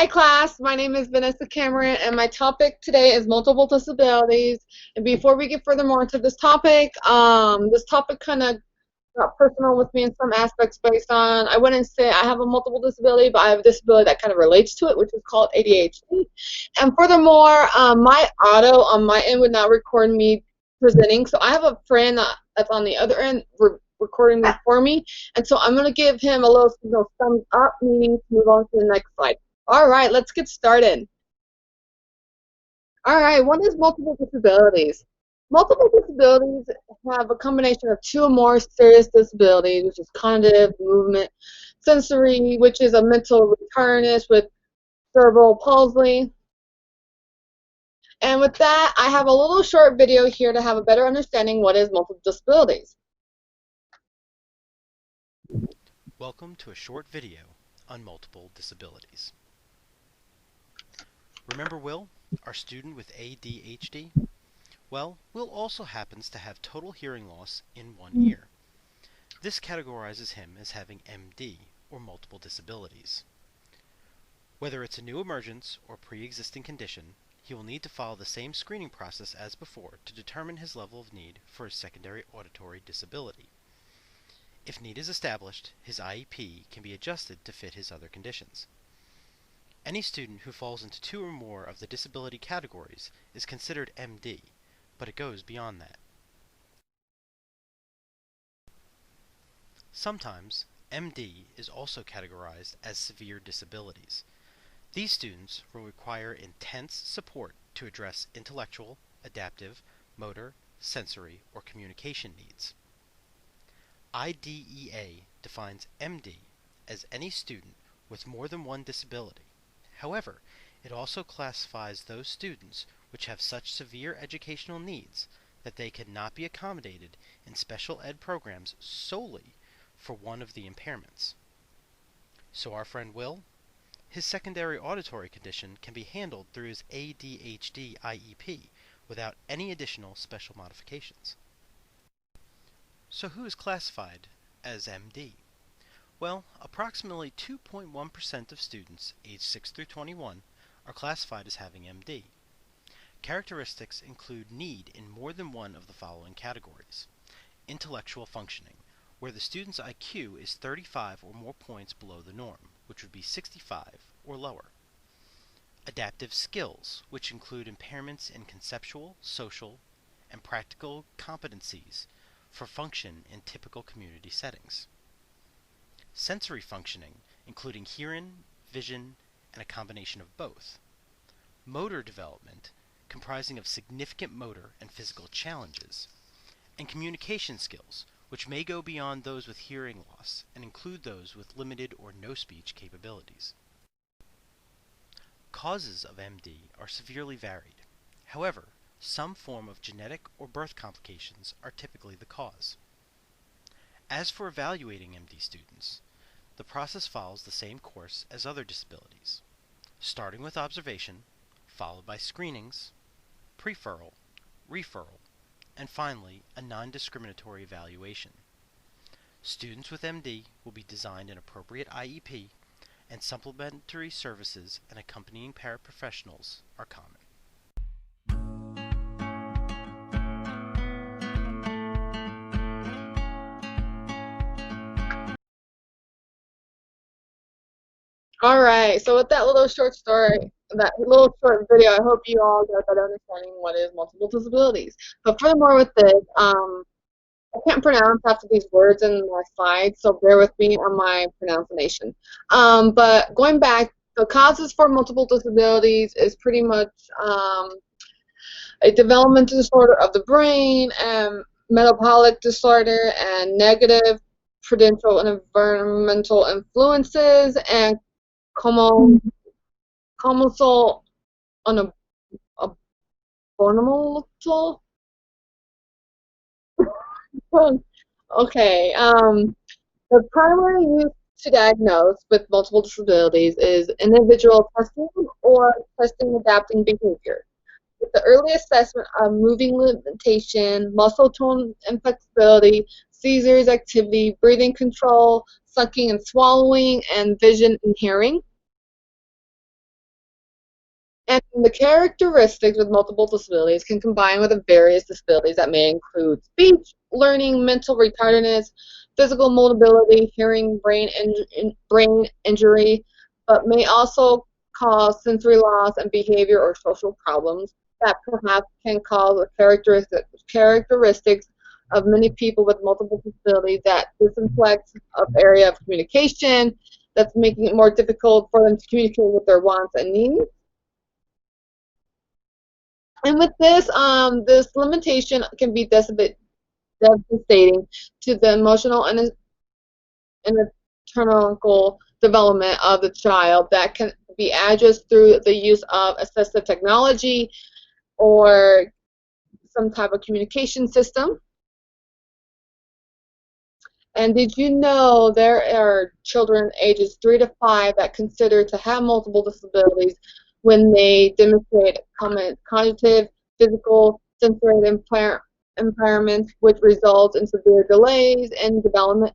Hi class, my name is Vanessa Cameron and my topic today is multiple disabilities. And before we get furthermore into this topic kind of got personal with me in some aspects based on, I wouldn't say I have a multiple disability, but I have a disability that kind of relates to it, which is called ADHD. And furthermore, my auto on my end would not record me presenting, so I have a friend that's on the other end recording this for me, and so I'm going to give him a little thumbs up, meaning to move on to the next slide. All right, let's get started. All right, what is multiple disabilities? Multiple disabilities have a combination of two or more serious disabilities, which is cognitive, movement, sensory, which is a mental retardedness with cerebral palsy. And with that, I have a little short video here to have a better understanding what is multiple disabilities. Welcome to a short video on multiple disabilities. Remember Will, our student with ADHD? Well, Will also happens to have total hearing loss in one ear. This categorizes him as having MD, or multiple disabilities. Whether it's a new emergence or pre-existing condition, he will need to follow the same screening process as before to determine his level of need for his secondary auditory disability. If need is established, his IEP can be adjusted to fit his other conditions. Any student who falls into two or more of the disability categories is considered MD, but it goes beyond that. Sometimes, MD is also categorized as severe disabilities. These students will require intense support to address intellectual, adaptive, motor, sensory, or communication needs. IDEA defines MD as any student with more than one disability. However, it also classifies those students which have such severe educational needs that they cannot be accommodated in special ed programs solely for one of the impairments. So our friend Will, his secondary auditory condition can be handled through his ADHD IEP without any additional special modifications. So who is classified as MD? Well, approximately 2.1% of students aged 6 through 21 are classified as having MD. Characteristics include need in more than one of the following categories. Intellectual functioning, where the student's IQ is 35 or more points below the norm, which would be 65 or lower. Adaptive skills, which include impairments in conceptual, social, and practical competencies for function in typical community settings. Sensory functioning, including hearing, vision, and a combination of both. Motor development, comprising of significant motor and physical challenges. And communication skills, which may go beyond those with hearing loss and include those with limited or no speech capabilities. Causes of MD are severely varied. However, some form of genetic or birth complications are typically the cause. As for evaluating MD students, the process follows the same course as other disabilities, starting with observation, followed by screenings, preferral, referral, and finally a non-discriminatory evaluation. Students with MD will be designed an appropriate IEP, and supplementary services and accompanying paraprofessionals are common. All right, so with that little short story, that little short video, I hope you all get a better understanding what is multiple disabilities. But furthermore with this, I can't pronounce half of these words in my slides, so bear with me on my pronunciation. But going back, the causes for multiple disabilities is pretty much a developmental disorder of the brain, and metabolic disorder, and negative prudential and environmental influences, and commensal unabominable. Okay. The primary use to diagnose with multiple disabilities is individual testing or testing adapting behavior. With the early assessment of moving limitation, muscle tone and flexibility, seizures activity, breathing control, sucking and swallowing, and vision and hearing. And the characteristics with multiple disabilities can combine with the various disabilities that may include speech, learning, mental retardedness, physical mobility, hearing, brain injury, but may also cause sensory loss and behavior or social problems that perhaps can cause the characteristics of many people with multiple disabilities that disinflects of area of communication, that's making it more difficult for them to communicate with their wants and needs. And with this limitation can be devastating to the emotional and internal development of the child that can be addressed through the use of assistive technology or some type of communication system. And did you know there are children ages 3 to 5 that consider to have multiple disabilities when they demonstrate cognitive, physical, sensory impairments, which results in severe delays in development?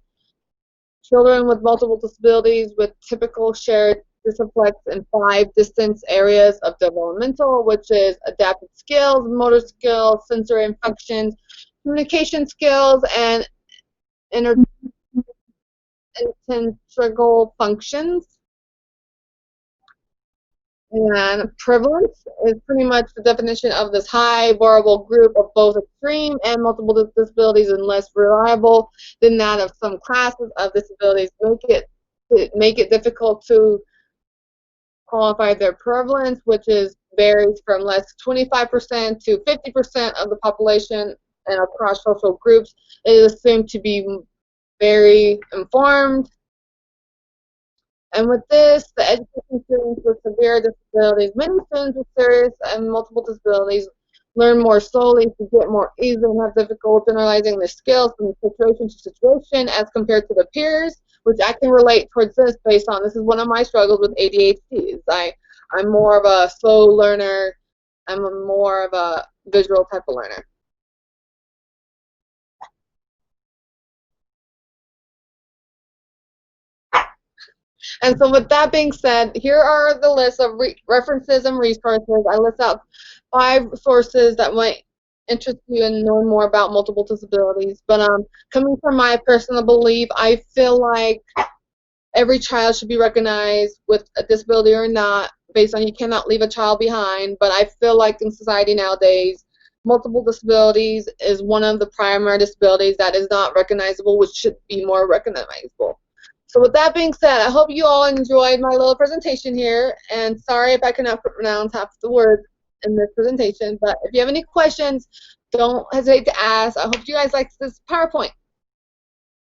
Children with multiple disabilities with typical shared dyslexics in 5 distinct areas of developmental, which is adaptive skills, motor skills, sensory functions, communication skills, and integral functions. And prevalence is pretty much the definition of this high variable group of both extreme and multiple disabilities and less reliable than that of some classes of disabilities, make it difficult to qualify their prevalence, which is varies from less 25% to 50% of the population and across social groups. It is assumed to be very informed. And with this, the education students with severe disabilities, many students with serious and multiple disabilities learn more slowly, to get more easily, and have difficulty generalizing their skills from situation to situation as compared to their peers, which I can relate towards this based on this is one of my struggles with ADHD. I'm more of a slow learner. I'm more of a visual type of learner. And so with that being said, here are the list of references and resources. I list out 5 sources that might interest you in knowing more about multiple disabilities. But coming from my personal belief, I feel like every child should be recognized with a disability or not, based on you cannot leave a child behind. But I feel like in society nowadays, multiple disabilities is one of the primary disabilities that is not recognizable, which should be more recognizable. So with that being said, I hope you all enjoyed my little presentation here, and sorry if I cannot pronounce half the words in this presentation, but if you have any questions, don't hesitate to ask. I hope you guys like this PowerPoint.